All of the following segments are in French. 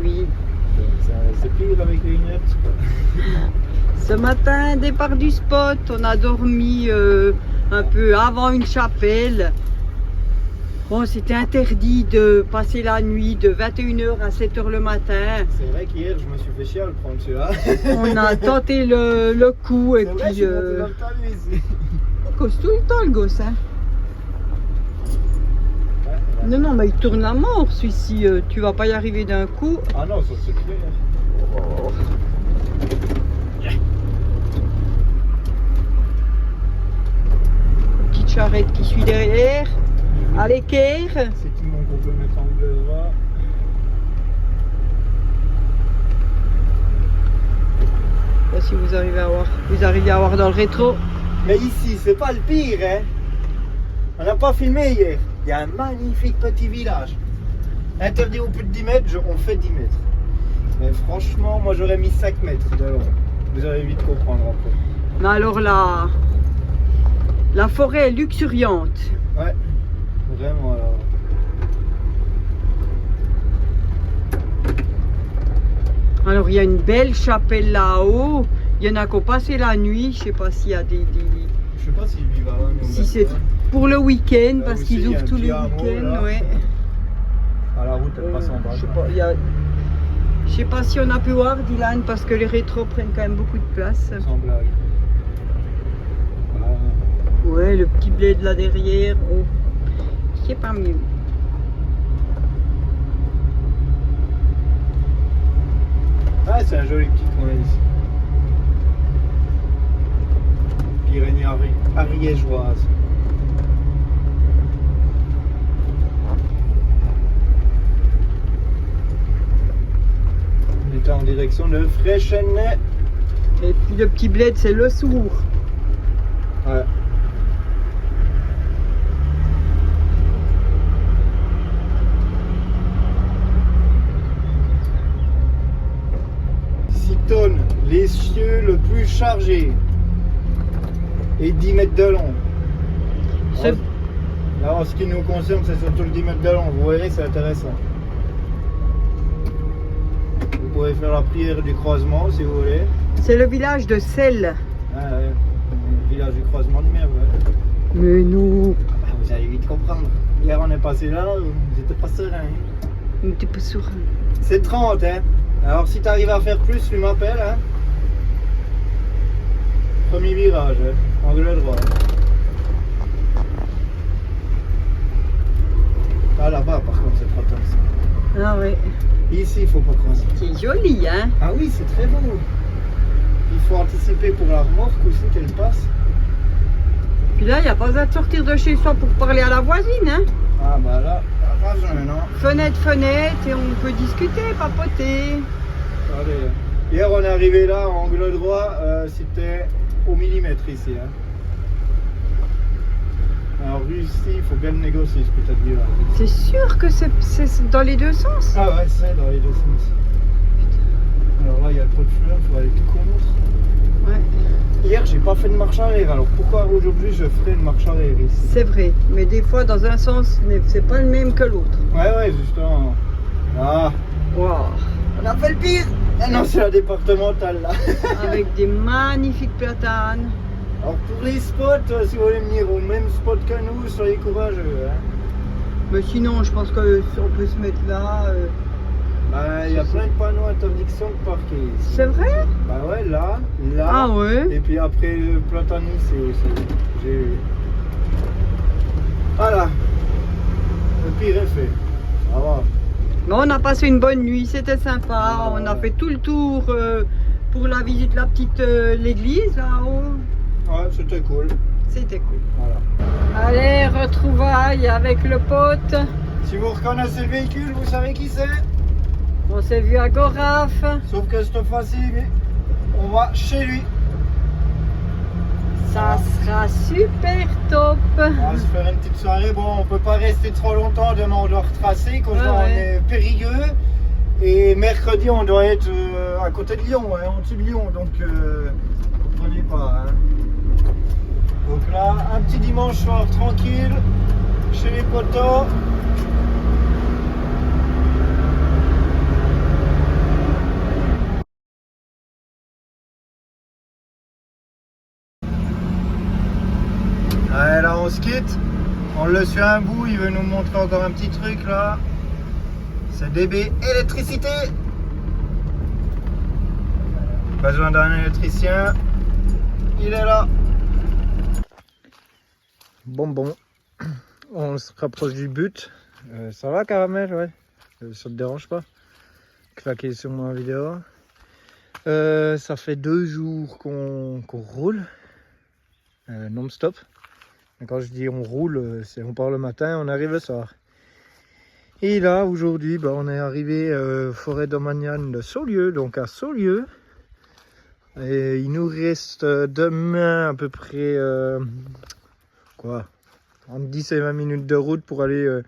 Oui. C'est pire avec les lunettes. Ce matin, départ du spot, on a dormi un peu avant une chapelle. Bon, c'était interdit de passer la nuit de 21h à 7h le matin. C'est vrai qu'hier, je me suis fait chier à le prendre celui-là. On a tenté le coup et C'est vrai, puis... je suis monté dans le talus ici. Il cause tout le temps le gosse, hein. Ouais. Non, non, mais il tourne la mort celui-ci. Tu vas pas y arriver d'un coup. Ah non, ça c'est clair. Petite charrette qui suit derrière. À l'équerre. C'est tout le monde qu'on peut mettre en bleu droit. Je sais pas si vous arrivez à voir dans le rétro. Mais ici, c'est pas le pire, hein. On n'a pas filmé hier. Il y a un magnifique petit village. Interdit au plus de 10 mètres, on fait 10 mètres. Mais franchement, moi j'aurais mis 5 mètres de long. Vous allez vite comprendre après. Mais alors la forêt est luxuriante. Ouais, vraiment alors. Alors il y a une belle chapelle là-haut. Il y en a qui ont passé la nuit. Je sais pas s'il y a des... Je sais pas si lui va là. Si c'est pour le week-end, Là parce aussi, qu'ils il y a ouvrent un tous petit les hameau, week-ends. là. Ouais. À la route, elle passe en bas. Je sais pas, je sais pas si on a pu voir Dylan parce que les rétros prennent quand même beaucoup de place. Sans blague. Ouais, le petit bled là derrière. Oh. C'est pas mieux. Ah, c'est un joli petit coin ici. Pyrénées ariégeoises. On était en direction de Fréchenay. Et puis le petit bled, c'est le sourd. Ouais. Tonnes, l'essieu le plus chargé et 10 mètres de long. Là, en ce qui nous concerne, c'est surtout le 10 mètres de long. Vous voyez, c'est intéressant. Vous pouvez faire la prière du croisement si vous voulez. C'est le village de Selle. Ah, ouais. Le village du croisement de mer. Ouais. Mais nous, Ah, vous allez vite comprendre. Hier, on est passé là, vous n'étiez pas serein. on n'était pas sourds. C'est 30, hein. Alors si tu arrives à faire plus, tu m'appelles, hein. Premier virage, hein. Angle droit. Ah là-bas par contre c'est trop tard. Ah ouais. Ici il faut pas croiser. C'est joli, hein. Ah oui c'est très beau. Il faut anticiper pour la remorque aussi qu'elle passe. Puis là, il n'y a pas besoin de sortir de chez soi pour parler à la voisine, hein. Ah bah là, pas besoin non. Fenêtre, et on peut discuter, papoter. Allez. Hier on est arrivé là, angle droit, c'était au millimètre ici. Hein. Alors ici, il faut bien le négocier ce que tu as dit là. C'est sûr que c'est dans les deux sens. Ah ouais, c'est dans les deux sens. Alors là, il y a trop de fleurs, il faut aller tout contre. Ouais. Hier, j'ai pas fait de marche arrière, alors pourquoi aujourd'hui je ferai une marche arrière ici? C'est vrai, mais des fois dans un sens, c'est pas le même que l'autre. Ouais, justement. Ah, Wow. on a fait le pire. Ah non, c'est la départementale là. Avec des magnifiques platanes. Alors pour les spots, si vous voulez venir au même spot que nous, soyez courageux. Hein. Mais sinon, je pense qu'on peut se mettre là. Bah, il y a plein de panneaux interdiction de parquer ici. C'est vrai? Bah ouais, là. Ah ouais? Et puis après, le platane ici aussi. J'ai eu. Voilà. Le pire est fait. Ça va. Mais on a passé une bonne nuit, c'était sympa. On a fait tout le tour pour la visite de la petite l'église là-haut. Ouais, c'était cool. C'était cool. Voilà. Allez, retrouvailles avec le pote. Si vous reconnaissez le véhicule, vous savez qui c'est. On s'est vu à Gorafe. Sauf que cette fois-ci, on va chez lui. Ça sera super top. On va se faire une petite soirée. Bon, on peut pas rester trop longtemps. Demain, on doit retracer. Quand on est périgueux. Et mercredi, on doit être à côté de Lyon, hein, en dessous de Lyon. Donc, comprenez pas. Hein. Donc là, un petit dimanche soir tranquille, chez les potos. on se quitte. On le suit un bout, il veut nous montrer encore un petit truc là. C'est DB électricité. Besoin d'un électricien. Il est là. Bon. On se rapproche du but. Ça va Caramel, ouais. Ça te dérange pas? Claquer sur ma vidéo. Ça fait 2 jours qu'on roule. Non-stop. Quand je dis on roule, c'est on part le matin, on arrive le soir. Et là, aujourd'hui, on est arrivé forêt domaniale de Saulieu, donc à Saulieu. Et il nous reste demain à peu près entre 10 et 20 minutes de route pour aller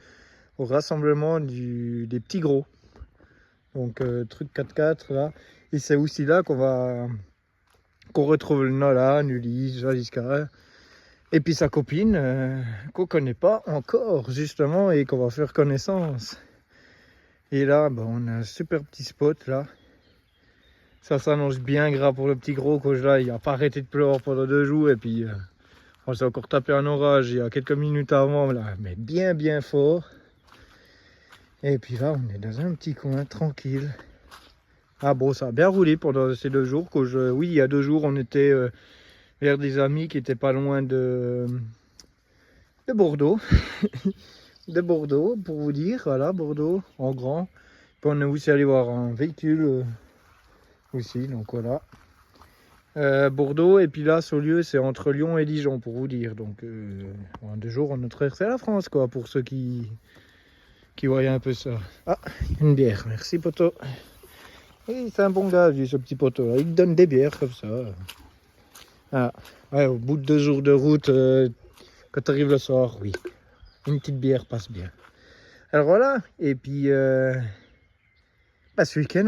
au rassemblement des petits gros. Donc truc 4x4 là. Et c'est aussi là qu'on retrouve le Nolan, Ulysse, Jaliska. Et puis sa copine qu'on connaît pas encore justement et qu'on va faire connaissance. Et là on a un super petit spot là. Ça s'annonce bien gras pour le petit gros coach là. Il n'a pas arrêté de pleurer pendant 2 jours et puis on s'est encore tapé un orage il y a quelques minutes avant là, mais bien fort. Et puis là on est dans un petit coin tranquille. Ah bon, ça a bien roulé pendant ces 2 jours. Oui, il y a 2 jours on était vers des amis qui étaient pas loin de Bordeaux. De Bordeaux, pour vous dire, voilà, Bordeaux, en grand. Puis on est aussi allé voir un véhicule aussi, donc voilà. Bordeaux, et puis là, Saulieu, c'est entre Lyon et Dijon, pour vous dire. Donc, en 2 jours, on a traversé la France, quoi, pour ceux qui voyaient un peu ça. Ah, une bière, merci, poteau. Et c'est un bon gars, lui, ce petit poteau là. Il te donne des bières comme ça. Ah, ouais, au bout de 2 jours de route, quand tu arrives le soir, oui, une petite bière passe bien. Alors voilà, et puis ce week-end,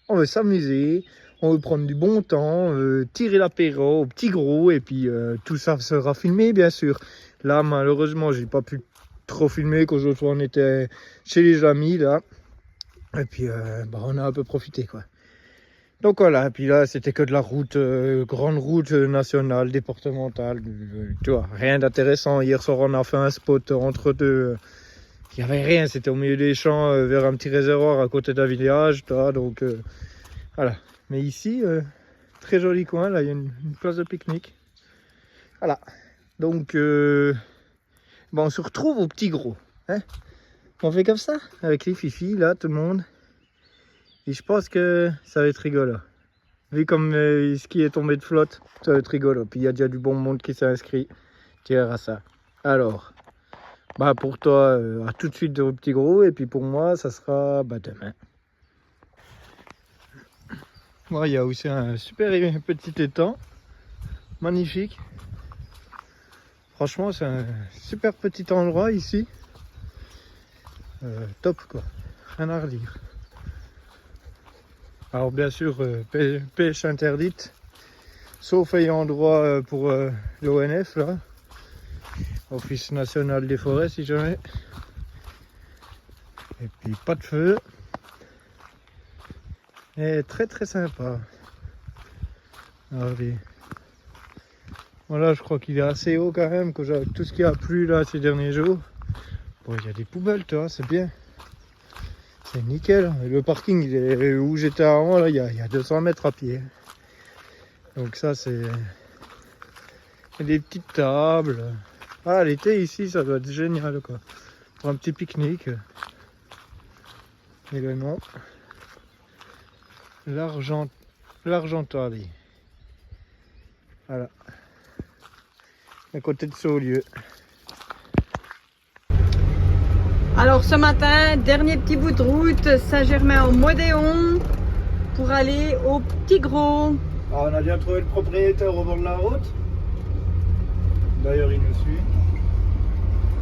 on veut s'amuser, on veut prendre du bon temps, tirer l'apéro au petit gros, et puis tout ça sera filmé, bien sûr. Là, malheureusement, j'ai pas pu trop filmer quand on était chez les amis là. Et puis on a un peu profité quoi. Donc voilà, et puis là c'était que de la route, grande route nationale, départementale, tu vois, rien d'intéressant. Hier soir on a fait un spot entre deux, il n'y avait rien, c'était au milieu des champs, vers un petit réservoir à côté d'un village, donc voilà. Mais ici, très joli coin, là il y a une place de pique-nique. Voilà, donc on se retrouve au petit gros, hein. On fait comme ça, avec les fifis, là, tout le monde. Et je pense que ça va être rigolo. Vu comme ce qui est tombé de flotte, ça va être rigolo. Puis il y a déjà du bon monde qui s'est inscrit. Tu verras ça. Alors, pour toi, à tout de suite au petit gros. Et puis pour moi, ça sera demain. Il y a aussi un super petit étang. Magnifique. Franchement, c'est un super petit endroit ici. Top quoi, rien à redire. Alors bien sûr, pêche interdite, sauf ayant droit pour l'ONF là, Office national des forêts si jamais. Et puis pas de feu. Et très sympa. Regardez. Voilà, je crois qu'il est assez haut quand même, que avec tout ce qui a plu là ces derniers jours. Bon, il y a des poubelles, toi, c'est bien. C'est nickel. Et le parking, il est où j'étais avant, là, il y a 200 mètres à pied. Donc ça, c'est des petites tables. Ah, l'été ici, ça doit être génial, quoi. Pour un petit pique-nique. Et le nom, l'Argentarie. Voilà. À côté de Saulieu. Alors ce matin, dernier petit bout de route, Saint-Germain-en-Modéon pour aller au Petit Gros. Alors, on a bien trouvé le propriétaire au bord de la route. D'ailleurs, il nous suit.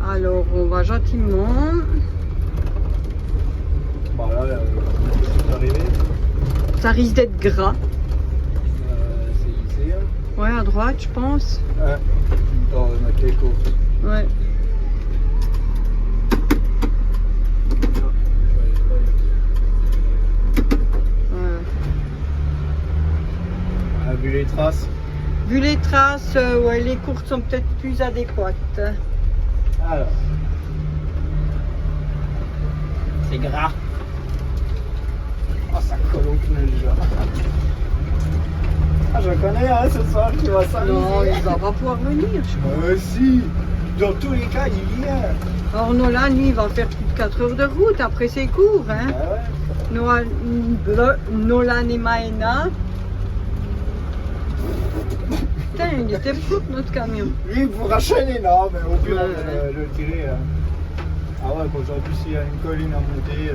Alors on va gentiment. Là, c'est arrivé. Ça risque d'être gras. C'est ici. Ouais, à droite, je pense. Ouais. Dans ma clé courte. Ouais. On a vu les traces. Vu les traces, ouais, les courtes sont peut-être plus adéquates. Alors. C'est gras. Oh, ça colle au pneu déjà. Ah, je connais, hein, ce soir qui va s'amuser. Non, il va pas pouvoir venir, je crois. Si. Dans tous les cas, il vient. Or, Nolan, lui, il va faire plus de 4 heures de route après ses cours. Hein. Ah ouais. Nolan et Maëna. Putain, il était propre notre camion. Lui, il pourra chaîner, non, mais au pire, Ouais, on va le tirer. Là. Ah ouais, qu'aujourd'hui, s'il y a une colline à monter.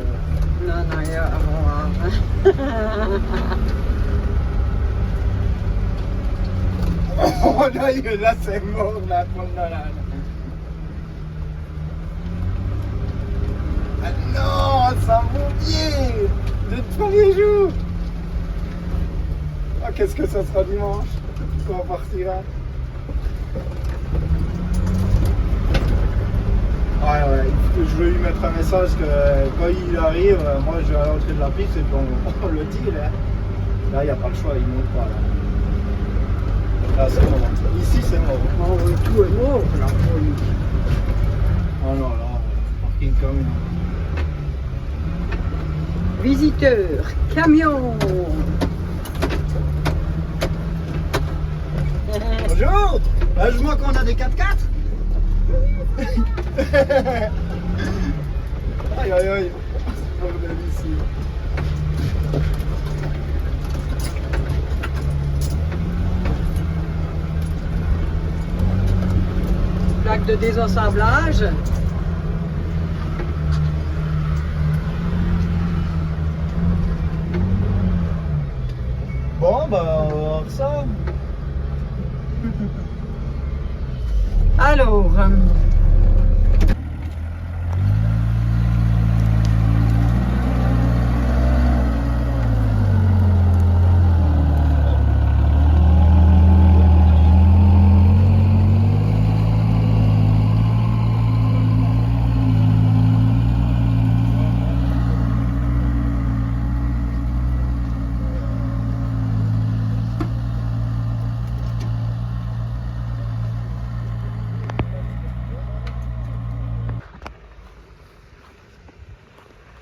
Non, il y a à voir. Oh là, c'est mort, là, pour Nolan. Ah non, ça mon pied le premier jour. Ah, qu'est-ce que ça sera dimanche quand on partira. Ouais, je veux lui mettre un message que quand il arrive, moi je vais à l'entrée de la piste et puis on le dit là. Là, il n'y a pas le choix, il monte pas là. Là, c'est mort. Ici, c'est mort. Oh, tout est mort là pour lui. Oh non, là, parking camion. Visiteur, camion. Bonjour. Je vois qu'on a des 4x4. Aïe aïe aïe. On est ici. Plaque de désassemblage. Bon, bah, on va voir ça. Alors,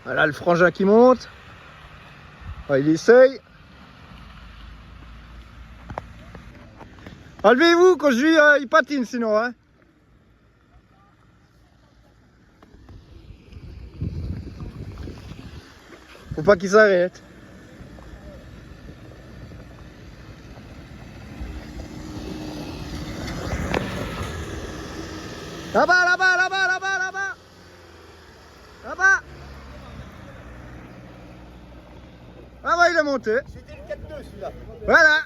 Voilà le frangin qui monte. Ah, il essaye. Enlevez-vous quand je dis il patine sinon. Hein. Faut pas qu'il s'arrête. Là-bas, là-bas, là-bas, là-bas, là-bas. Là-bas. Ah bah il est monté. C'était le 4-2 celui-là. Voilà.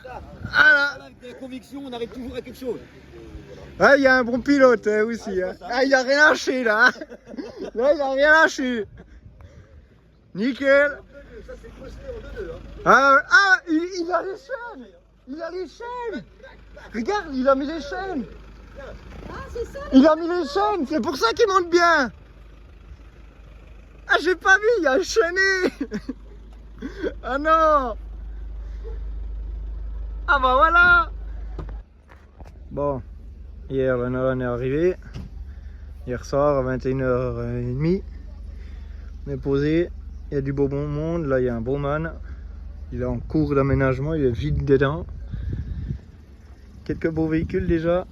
Voilà. Avec des convictions, on arrive toujours à quelque chose. Ouais, il y a un bon pilote aussi. Hein. Ah, il a rien lâché là. Là, il a rien lâché. Nickel. Ça c'est posté en 2-2. Ah, il a les chaînes. Il a les chaînes. Regarde, il a mis les chaînes. ah, c'est ça. Il a mis les chaînes. C'est pour ça qu'il monte bien. Ah, j'ai pas vu, il a chaîné. Ah non. Ah bah voilà. Bon, hier le Nolan est arrivé. Hier soir à 21h30. On est posé. Il y a du beau bon monde. Là, il y a un beau man. Il est en cours d'aménagement. Il est vide dedans. Quelques beaux véhicules déjà.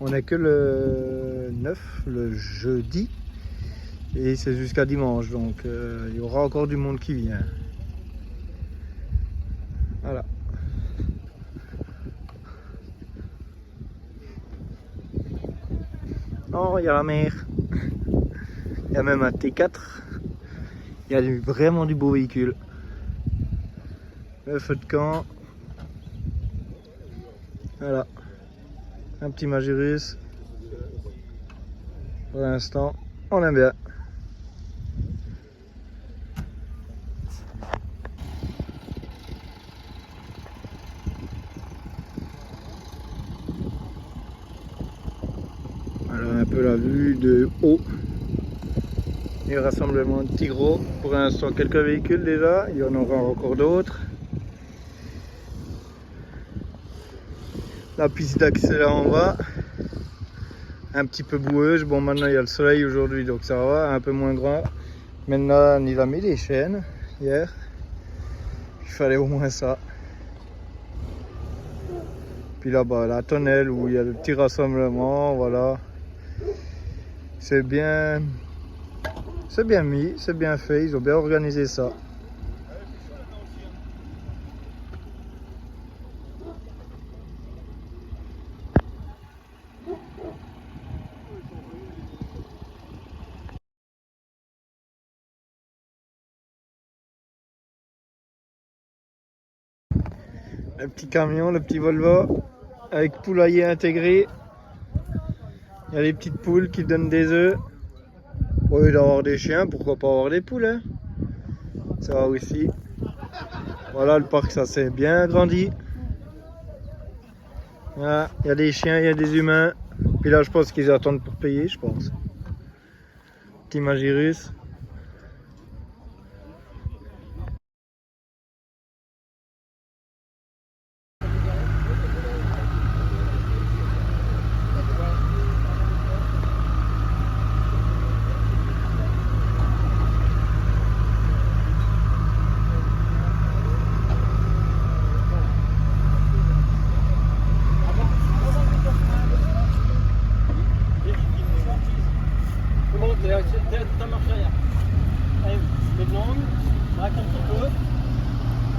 On n'est que le 9, le jeudi. Et c'est jusqu'à dimanche. Donc, il y aura encore du monde qui vient. Voilà. Oh, il y a la mer. Il y a même un T4. Il y a vraiment du beau véhicule. Le feu de camp. Voilà. Un petit Magirus. Pour l'instant, on aime bien. Voilà un peu la vue de haut. Et le rassemblement de Tigro. Pour l'instant, quelques véhicules déjà. Il y en aura encore d'autres. La piste d'accès là en bas. Un petit peu boueuse. Bon, maintenant il y a le soleil aujourd'hui, donc ça va, un peu moins grand. Maintenant, on y a mis des chaînes hier. Il fallait au moins ça. Puis là-bas, la tonnelle où il y a le petit rassemblement, voilà. C'est bien mis, c'est bien fait, ils ont bien organisé ça. Le petit camion, le petit Volvo, avec poulailler intégré. Il y a les petites poules qui donnent des œufs. Au lieu d'avoir des chiens, pourquoi pas avoir des poules, hein? Ça va aussi. Voilà, le parc, ça s'est bien agrandi. Voilà, il y a des chiens, il y a des humains. Puis là, je pense qu'ils attendent pour payer, je pense. Petit Magirus. Ta marche arrière. Allez, c'est de langue, braque un petit peu.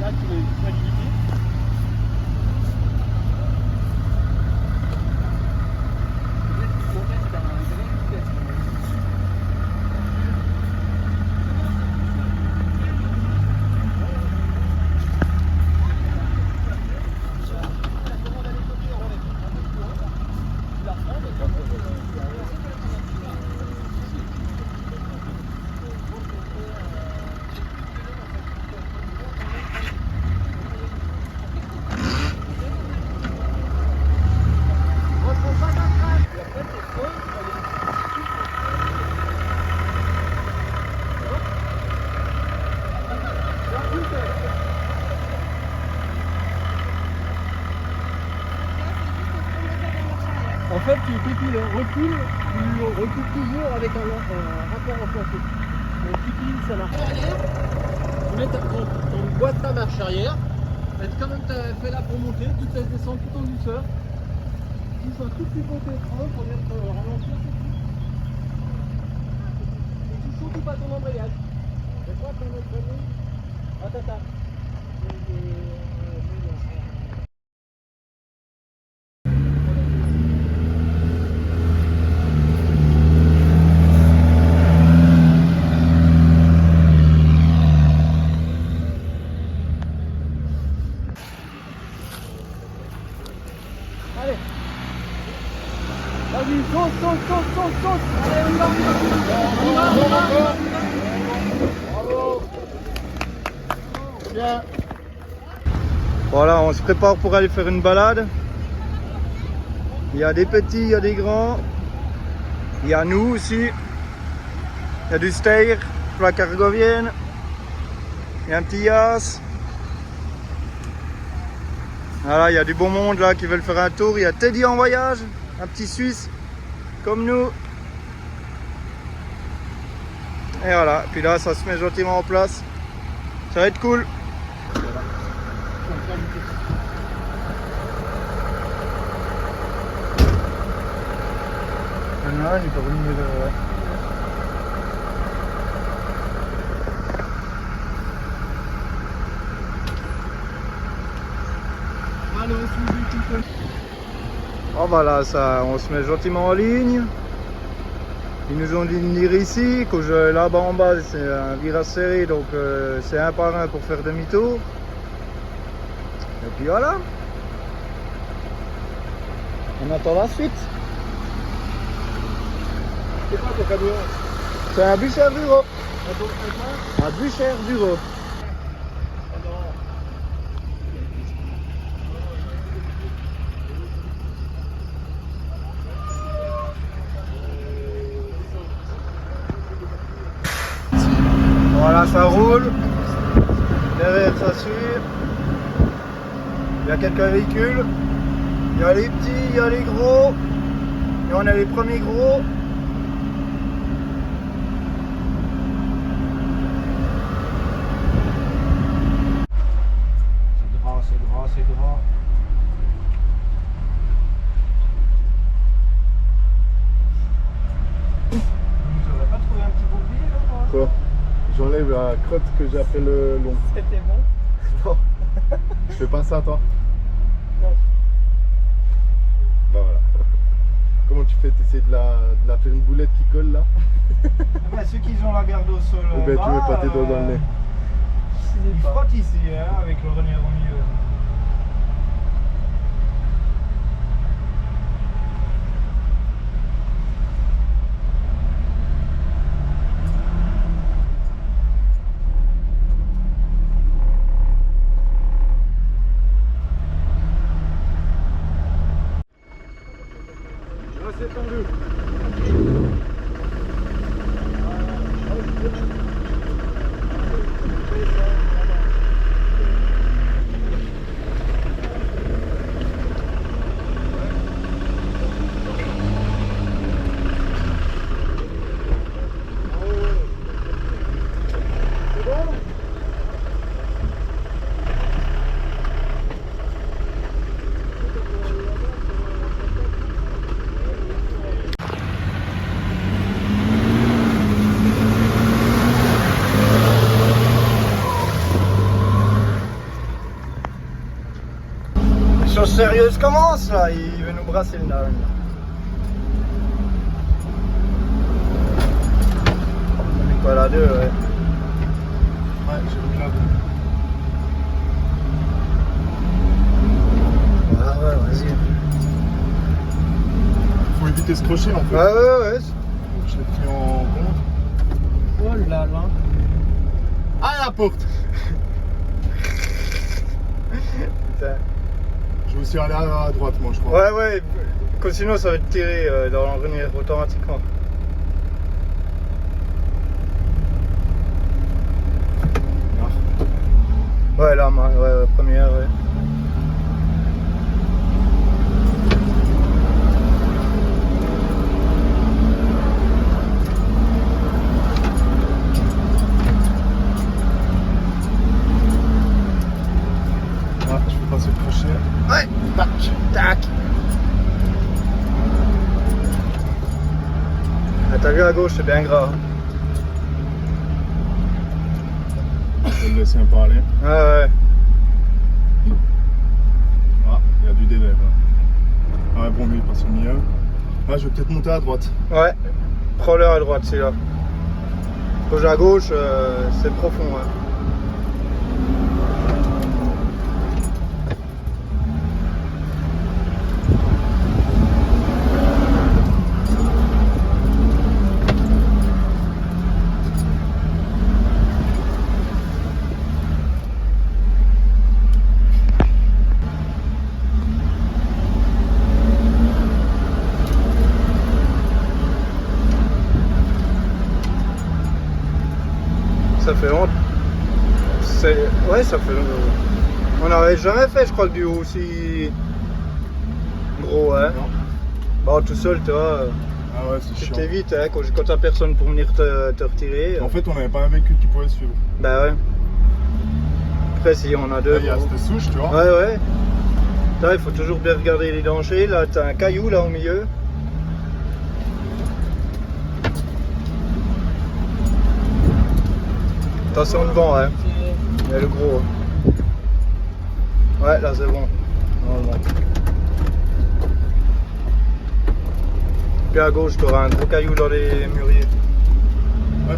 Là, tu vas limiter. En fait, tu recules, tu recules toujours avec un rapport enclenché. Donc tu utilises sa marche arrière, tu mets ton boîte ta marche arrière, et quand même tu as fait là pour monter, tu te laisses descendre tout en douceur. Tu fais un tout petit peu tes freins pour mettre ralentir. Et tu surtout pas ton embrayage. Je crois qu'on est prévu. Attends. Allez. Vas-y, saute. Allez, on y va. Bravo. Bien. Voilà, on se prépare pour aller faire une balade. Il y a des petits, il y a des grands. Il y a nous aussi. Il y a du Steyr, plaque argovienne. Il y a un petit Yas. Voilà, il y a du beau monde là qui veulent faire un tour. Il y a Teddy en voyage, un petit Suisse comme nous. Et voilà, puis là ça se met gentiment en place. Ça va être cool. Ah, j'ai pas voulu me le... Oh voilà, ça, on se met gentiment en ligne. Ils nous ont dit de venir ici, que là-bas en bas c'est un virage serré, donc c'est un par un pour faire demi-tour. Et puis voilà. On attend la suite. C'est quoi ton camion? C'est un bûcher bureau. Un bûcher bureau. Voilà, ça roule. Derrière, ça suit. Il y a quelques véhicules. Il y a les petits, il y a les gros. Et on a les premiers gros. C'est gras, c'est gras. Vous n'aurez pas trouvé un petit bouclier là quoi? Quoi? J'enlève la crotte que j'ai appelé le long. C'était bon. Non. Je fais pas ça toi. Non. Bah voilà. Comment tu fais? T'essayes de la faire une boulette qui colle là? Ah bah, ceux qui ont la garde au sol. Ou bien tu mets pas tes doigts dans le nez? Ils frottent ici hein, avec le renier au milieu. C'est tendu. Les choses sérieuses commencent là, il veut nous brasser le nez. On est quoi là deux, ouais. Ouais, j'ai mis là. Ah ouais, vas-y. Faut éviter ce crochet en fait. Ouais. Je l'ai pris en compte. Oh là là. Ah la porte. Putain. Je me suis allé à droite moi je crois. Ouais, sinon ça va te tirer dans l'engrenir automatiquement. Ouais, là, ouais, première, ouais. Ah, je fais passer le crochet. Ouais, tac. Ah, t'as vu à gauche, c'est bien gras. Je vais le laisser un peu aller. Ouais. Ah, il y a du délai là. Ah bon, lui il passe au milieu. Ah, je vais peut-être monter à droite. Ouais, prends-le à droite, c'est là. Gauche à gauche, c'est profond. Ouais. Ça fait honte. Ouais, ça fait. On n'avait jamais fait, je crois, que du haut aussi gros, hein. Non. Bon, tout seul, tu vois, Ah ouais, c'est tu chiant. t'évites, hein, quand t'as personne pour venir te retirer. En fait, on n'avait pas un véhicule qui pouvait suivre. Bah ouais. Après, si on a deux. Là, il y a bon. cette souche, tu vois. Ouais. Là, il faut toujours bien regarder les dangers. Là, t'as un caillou là au milieu. Attention devant, hein. Il y a le gros. Ouais, là c'est bon. Normalement. Puis à gauche, tu auras un gros caillou dans les mûriers. Ouais.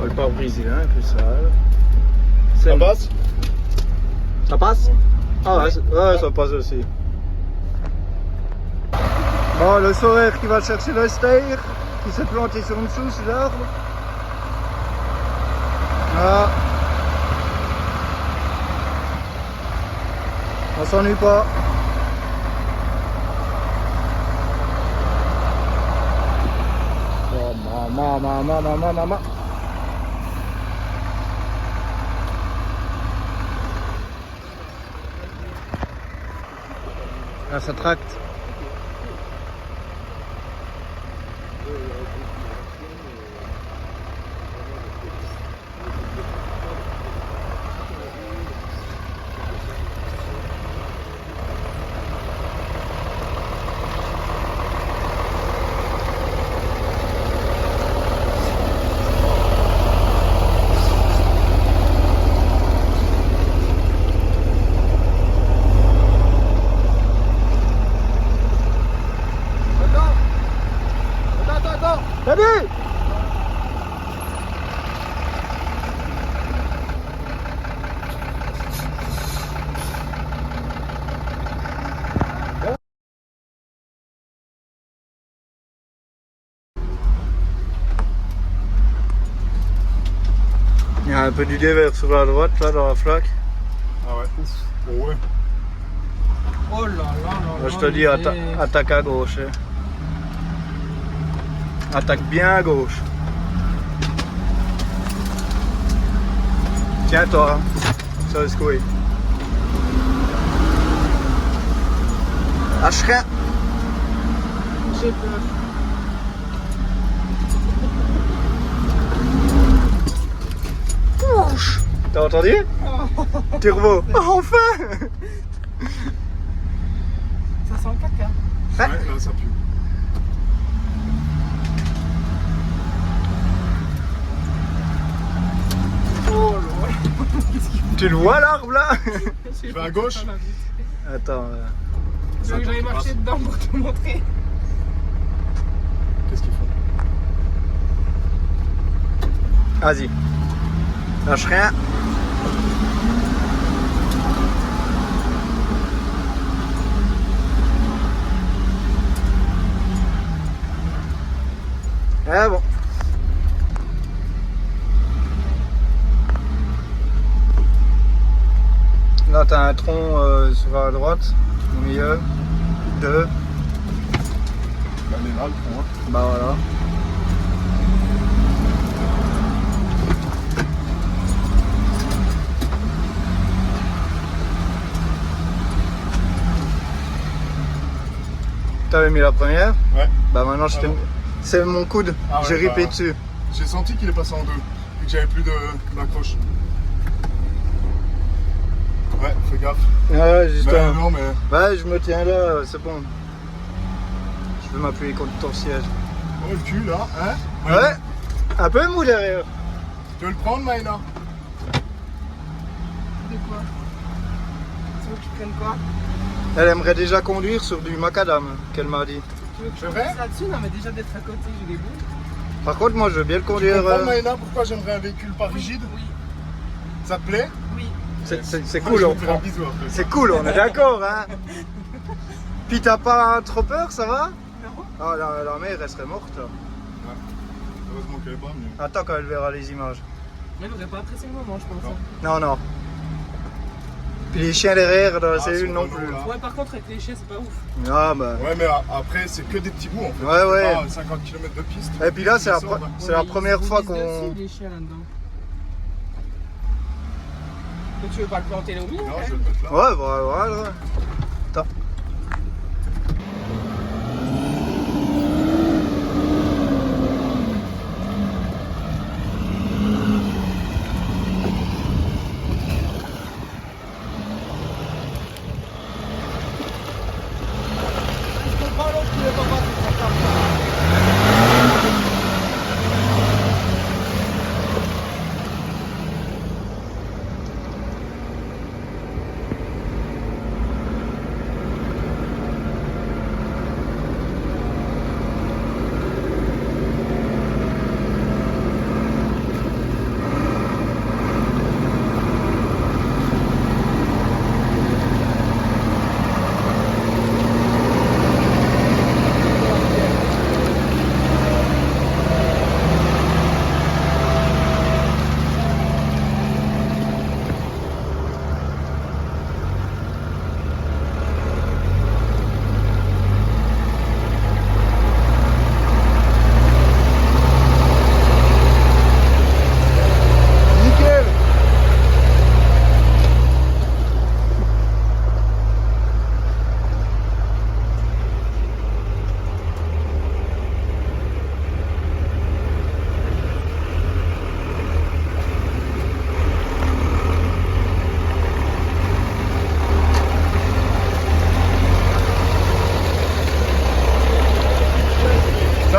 Oh, le pare-brise, il est un peu sale. Ça passe? Ça passe? Ah ouais, ouais, ça passe aussi. Bon, le sauveur qui va chercher le steer, qui s'est planté sur une souche d'arbre. Voilà. On s'ennuie pas. Maman. Ah, ça tracte. Salut! Il y a un peu du dévers sur la droite, là, dans la flaque. Ah ouais. Oh ouais. Oh là là là. Là, je te dis, attaque à gauche. Hein. Attaque bien à gauche. Tiens-toi, ça va secouer. Lâche rien. J'ai peur. T'as entendu? Turbo. Oh, enfin! Ça sent le caca. Ouais, là ça pue. Oh là. Tu le vois l'arbre là? Tu vas à gauche? Attends. Tu veux que j'aille marcher dedans pour te montrer? Qu'est-ce qu'ils font? Vas-y. Lâche rien. Ah bon. Là t'as un tronc sur la droite, au milieu. 2. Là, les là, le fond, hein. Bah voilà. T'avais mis la première? Ouais. Bah maintenant Ah bon. c'est mon coude, Ah ouais, j'ai ripé bah. dessus. J'ai senti qu'il est passé en deux, et que j'avais plus d'accroche. Ouais, fais gaffe. Ouais, juste Mais non, mais. Ouais, je me tiens là, c'est bon. Je vais m'appuyer contre ton siège. Oh, le cul là, hein? Ouais, un peu mou derrière. Tu veux le prendre, Maïna? De quoi? Tu veux que tu prennes quoi? Elle aimerait déjà conduire sur du macadam, qu'elle m'a dit. Tu veux que je C'est vrai? passe là-dessus? Non, mais déjà d'être à côté, j'ai des bouts. Par contre, moi je veux bien le Tu conduire. comprends, Maïna, pourquoi j'aimerais un véhicule pas rigide? Oui, Ça te plaît? oui. C'est Moi, cool, je on vais te faire un prend. bisou après. C'est cool, on est d'accord, hein. Puis t'as pas trop peur, ça va? Non. Ah, la mère, elle serait morte là. Heureusement qu'elle est pas mieux. Attends quand elle verra les images. Mais elle n'aurait pas apprécié le moment, je pense. Non. Non, non. Puis les chiens derrière dans la Ah, cellule sur non le plus. dos, là. Ouais, par contre, avec les chiens, c'est pas ouf. Ah bah. Ouais, mais après, c'est que des petits bouts en fait. Ouais, ouais. Pas 50 km de piste. Et puis là, c'est la, Ils sortent, c'est la Ouais, première ils fois glissent qu'on. dessus, les chiens là-dedans. Mais tu veux pas le planter là au milieu? Non, quand je vais même le mettre là. Ouais, voilà. Attends. Je comprends l'autre qui veut pas passer sur ça.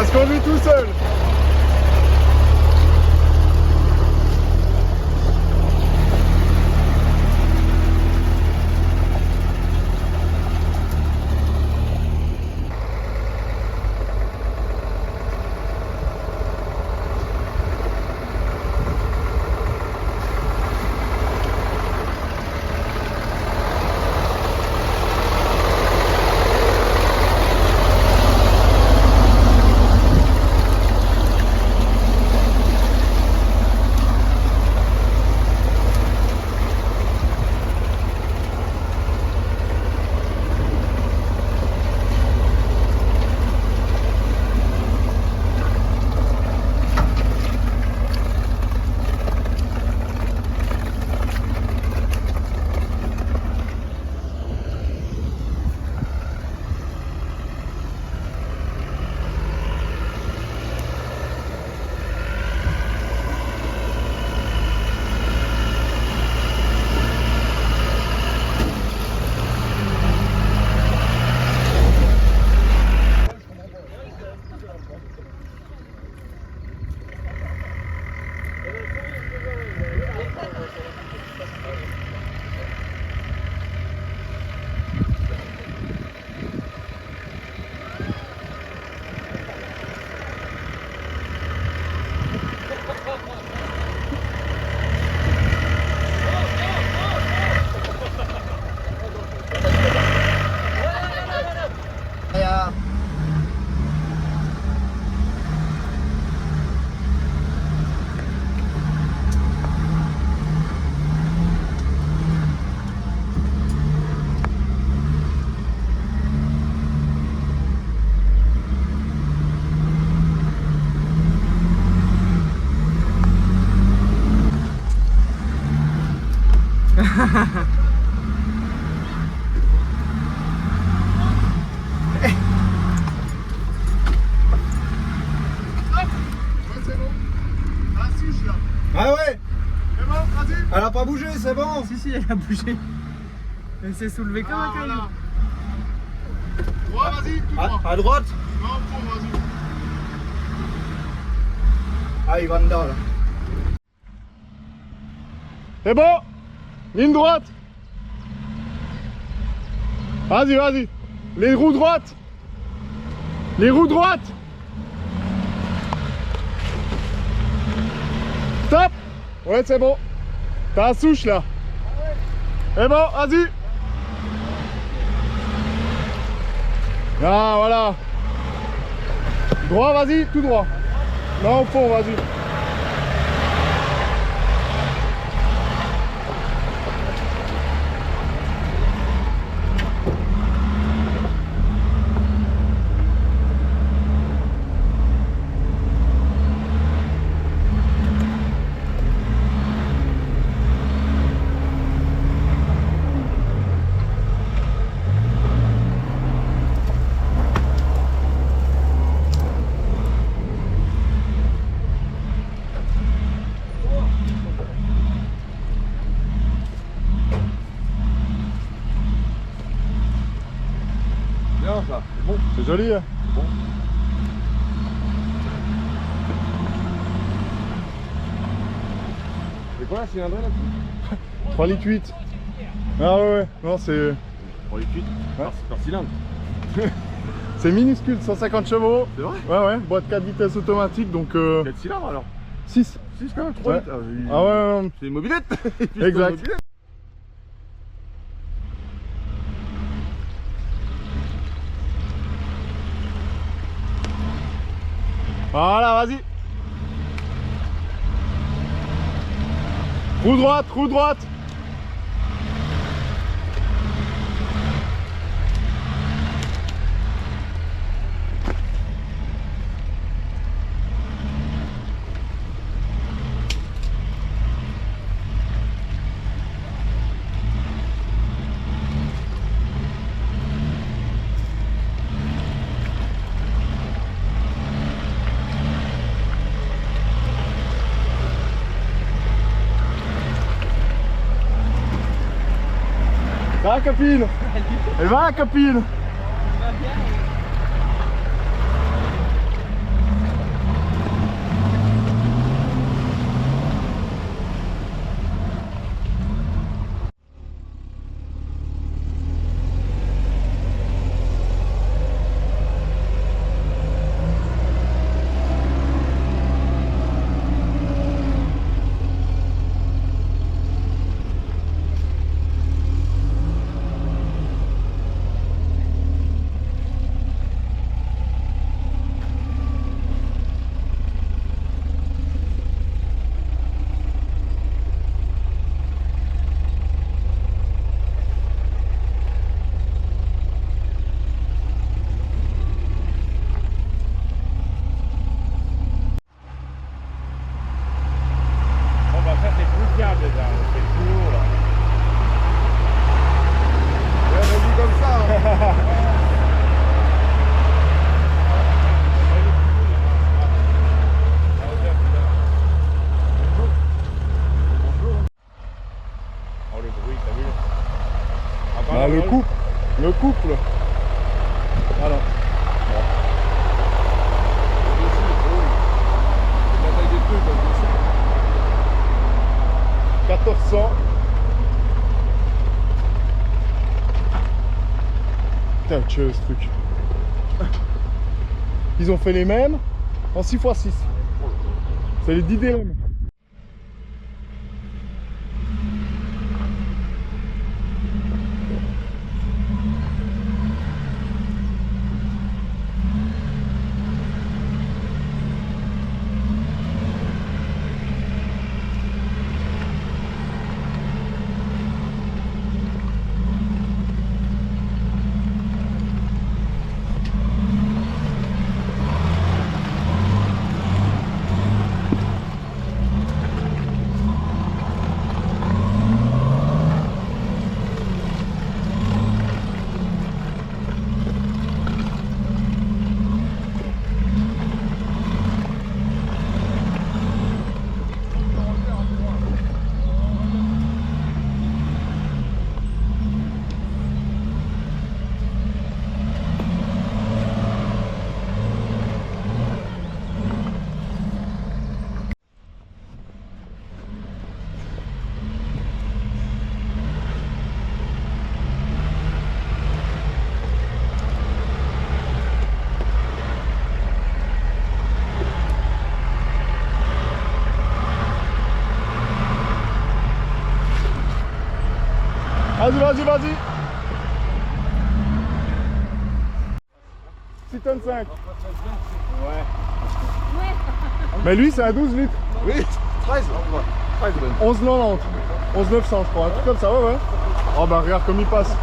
se conduit tout seul. Ah ouais. Elle a pas bougé, c'est bon. Si, si, elle a bougé. Elle s'est soulevée comme un caillou. Ouais, vas-y, tout droit. À droite. Non, bon, vas-y. Ah, il va dedans là. C'est bon. Ligne droite. Vas-y, vas-y. Les roues droites. Les roues droites. Stop. Ouais, c'est bon. T'as la souche là. C'est bon, vas-y. Ah, voilà. Droit, vas-y, tout droit. Non, au fond, vas-y. Bien ça, c'est bon. C'est joli, hein. Bon. C'est quoi la cylindrée là-dessus? 3 litres 8. Ah ouais, ouais. Non, c'est... 3 litres 8 par cylindre. C'est minuscule, 150 chevaux. C'est vrai? Ouais, ouais. Boîte 4 vitesses automatique, donc... 4 cylindres alors? 6. 6 quand même, 3 Ouais. litres. Ah ouais, ouais. C'est une mobilette. Exact. Voilà, vas-y. Roue droite, roue droite. Ça va, copine? Elle va, copine? ce truc. Ils ont fait les mêmes en 6x6. C'est les 10 DLM. Vas-y, vas-y, vas-y. 6 tonnes 5. Ouais. Mais lui, c'est un 12 litres. Oui, 13, 11,90. 11,900, je crois. Un truc comme ça, ouais. Oh, bah, regarde comme il passe.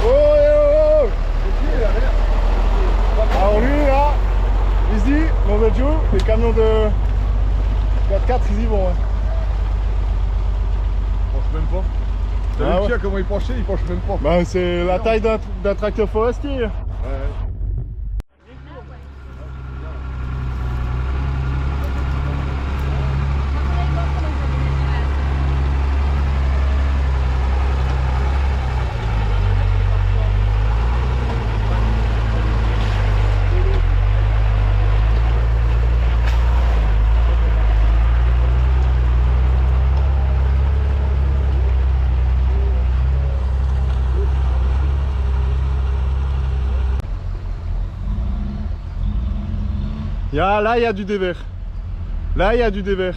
Oh, oh, oh. Alors, lui, là, il se dit, mon Belgio, les camions de 4x4, ils y vont. Hein. Même pas. T'as Ah vu le ouais. chien comment il penchait, il penche même pas. Bah, c'est la taille d'un tracteur forestier. Ouais. Là, il y a du dévers. Là, il y a du dévers.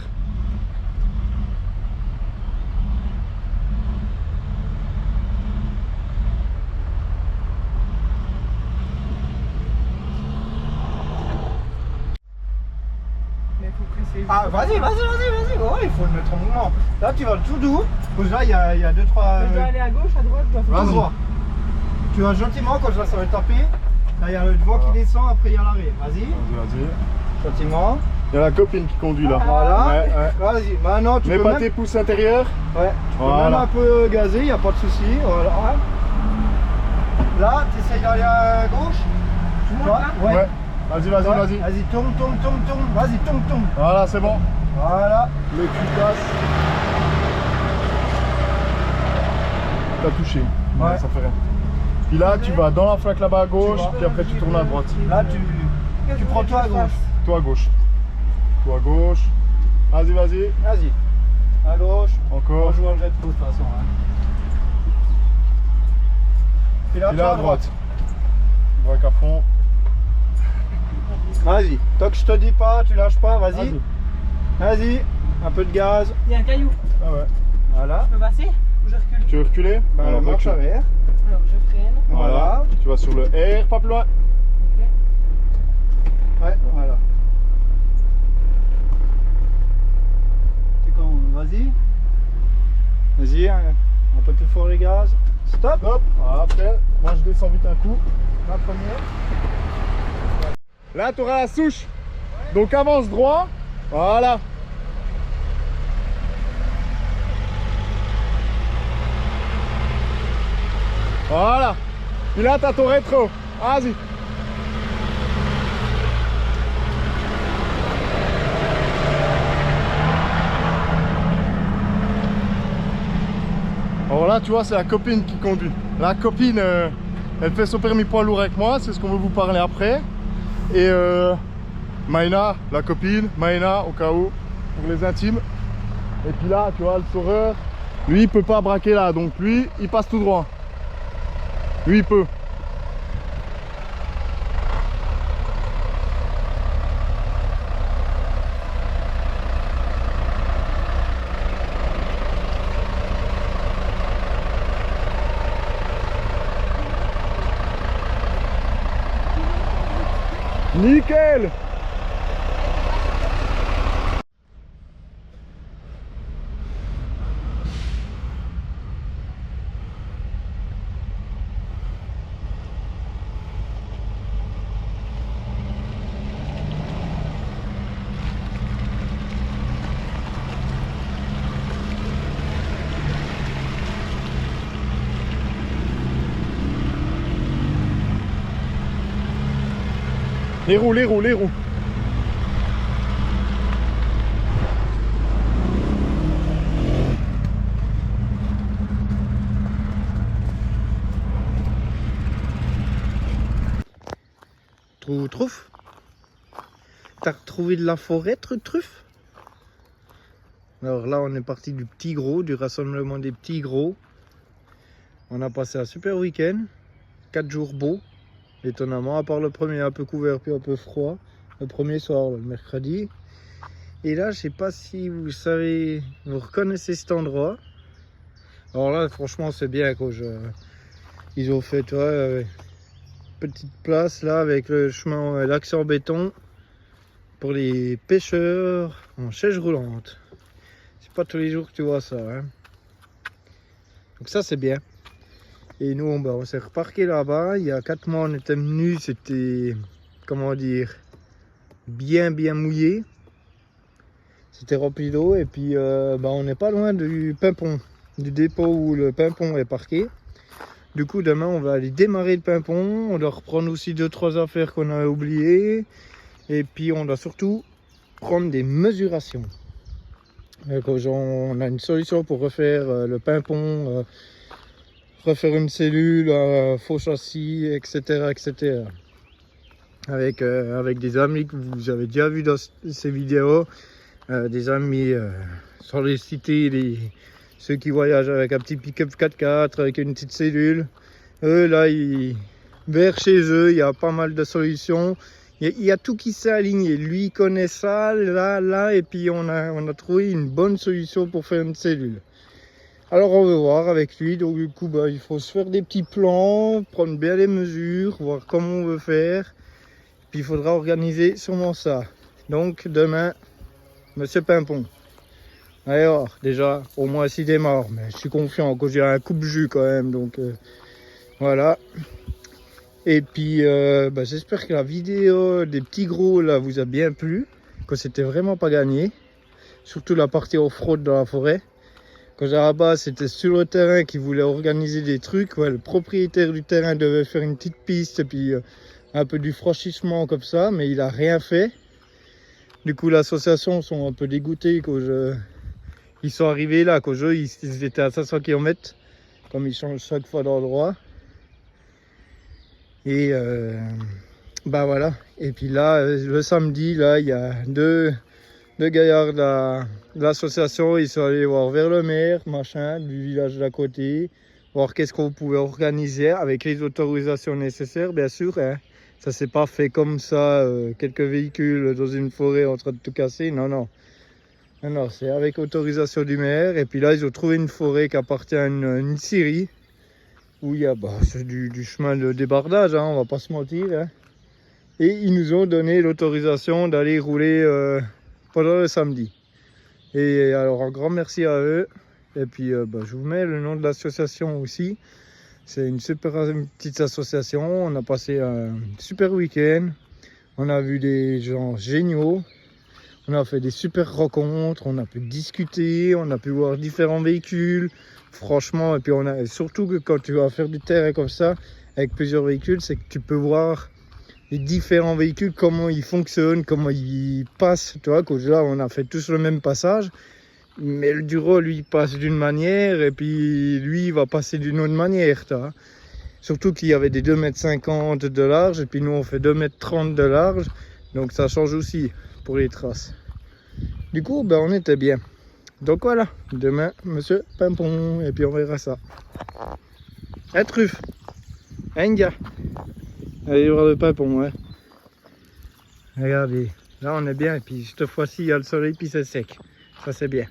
Ah, vas-y. Oh, il faut le mettre en mouvement. Là, tu vas tout doux. Parce que là, il y a 2-3. Tu dois aller à gauche, à droite, tu dois Tout droit. Tu vas gentiment, quand ça va taper. Là, il y a le devant qui descend, après il y a l'arrêt. Vas-y, Vas-y. gentiment. Il y a la copine qui conduit là. Voilà. Ouais, ouais. Vas-y, maintenant tu Mets peux pas même... tes pouces intérieurs. Ouais, tu peux Voilà. même un peu gazer, il n'y a pas de souci. Voilà. Là, tu essayes d'aller à gauche. Tu montes Toi, là? ouais. Ouais. Vas-y, vas-y, Ouais. vas-y. Vas-y, tourne. Vas-y, tourne. Voilà, c'est bon. Voilà. Le cul passe. T'as touché. Ouais. Ça fait rien. Puis là, tu vas dans la flaque là-bas à gauche, vas. puis après tu tournes à droite. Là, tu prends toi à gauche. Toi à gauche. Toi à gauche. Vas-y, vas-y. Vas-y. À gauche. On Encore. joue en jet de toute façon. Hein. Puis là, Puis tu là vas à droite. Braque à fond. Vas-y. Tant que je te dis pas, tu lâches pas, vas-y. Vas-y. Un peu de gaz. Il y a un caillou. Ah ouais. Voilà. Je peux passer ou je recule? Tu veux reculer? Alors, Marche recule. arrière. Alors je freine. Voilà. Tu vas sur le R, pas plus loin. Ok. Ouais, voilà. C'est quand? Vas-y. Vas-y, un peu plus fort les gaz. Stop. Hop. Après, moi je descends vite un coup. La première. Là, tu auras la souche. Donc avance droit. Voilà. Voilà. Puis là, tu as ton rétro. Vas-y. Alors là, tu vois, c'est la copine qui conduit. La copine, elle fait son permis poids lourd avec moi. C'est ce qu'on veut vous parler après. Et Maïna, la copine. Maïna, au cas où, pour les intimes. Et puis là, tu vois, le saureur. Lui, il peut pas braquer là, donc lui, il passe tout droit. Lui, il peut. Nickel! Les roues, les roues, les roues. Truffe? T'as retrouvé de la forêt, truffe? Alors là, on est parti du petit gros, du rassemblement des petits gros. On a passé un super week-end, 4 jours beaux. Étonnamment, à part le premier un peu couvert puis un peu froid, le premier soir, le mercredi. Et là, je sais pas si vous savez, vous reconnaissez cet endroit. Alors là, franchement, c'est bien quoi. Ils ont fait, tu vois, petite place là avec le chemin, l'axe en béton pour les pêcheurs en chaise roulante. C'est pas tous les jours que tu vois ça, hein. Donc ça, c'est bien. Et nous, on s'est reparqué là-bas. Il y a 4 mois, on était venus. C'était, comment dire, bien mouillé. C'était rempli d'eau. Et puis, on n'est pas loin du Pimpon, du dépôt où le Pimpon est parqué. Du coup, demain, on va aller démarrer le Pimpon. On doit reprendre aussi 2-3 affaires qu'on a oubliées. Et puis, on doit surtout prendre des mesurations. Donc, on a une solution pour refaire le Pimpon. Refaire une cellule, faux châssis, etc. Avec des amis que vous avez déjà vu dans ces vidéos, des amis sans les citer, ceux qui voyagent avec un petit pick-up 4x4 avec une petite cellule. Eux là, vers chez eux, il y a pas mal de solutions. Il y a tout qui s'est aligné. Lui il connaît ça, là, et puis on a trouvé une bonne solution pour faire une cellule. Alors on veut voir avec lui, donc du coup il faut se faire des petits plans, prendre bien les mesures, voir comment on veut faire. Puis il faudra organiser sûrement ça. Donc demain, Monsieur Pimpon. Alors déjà, au moins s'il démarre, mais je suis confiant que j'ai un coupe-jus quand même, donc voilà. Et puis j'espère que la vidéo des petits gros là vous a bien plu, que c'était vraiment pas gagné. Surtout la partie off-road dans la forêt. Quand j'étais là-bas, c'était sur le terrain qui voulait organiser des trucs. Ouais, le propriétaire du terrain devait faire une petite piste et puis un peu du franchissement comme ça, mais il a rien fait. Du coup, l'association sont un peu dégoûtés ils sont arrivés là, qu'au jeu, ils étaient à 500 km, comme ils changent chaque fois d'endroit. Et voilà. Et puis là, le samedi, là, il y a deux gaillards de l'association, ils sont allés voir vers le maire, du village d'à côté, voir qu'est-ce qu'on pouvait organiser avec les autorisations nécessaires, bien sûr. Hein. Ça s'est pas fait comme ça, quelques véhicules dans une forêt en train de tout casser, non, c'est avec autorisation du maire. Et puis là, ils ont trouvé une forêt qui appartient à une scierie, où il y a c'est du chemin de débardage, hein, on va pas se mentir. Hein. Et ils nous ont donné l'autorisation d'aller rouler pendant le samedi. Et alors un grand merci à eux. Et puis je vous mets le nom de l'association aussi. C'est une super petite association. On a passé un super week-end. On a vu des gens géniaux. On a fait des super rencontres. On a pu discuter. On a pu voir différents véhicules. Franchement, et puis surtout que quand tu vas faire du terrain comme ça, avec plusieurs véhicules, c'est que tu peux voir les différents véhicules, comment ils fonctionnent, comment ils passent. Tu vois, là, on a fait tous le même passage, mais le Duro, lui, il passe d'une manière, et puis lui, il va passer d'une autre manière. Tu vois. Surtout qu'il y avait des 2,50 m de large, et puis nous, on fait 2,30 m de large, donc ça change aussi pour les traces. Du coup, on était bien. Donc voilà, demain, monsieur Pimpon, et puis on verra ça. Un truffe, un gars. Allez voir le Pimpon, ouais. Regardez, là on est bien, et puis cette fois-ci il y a le soleil, puis c'est sec. Ça c'est bien.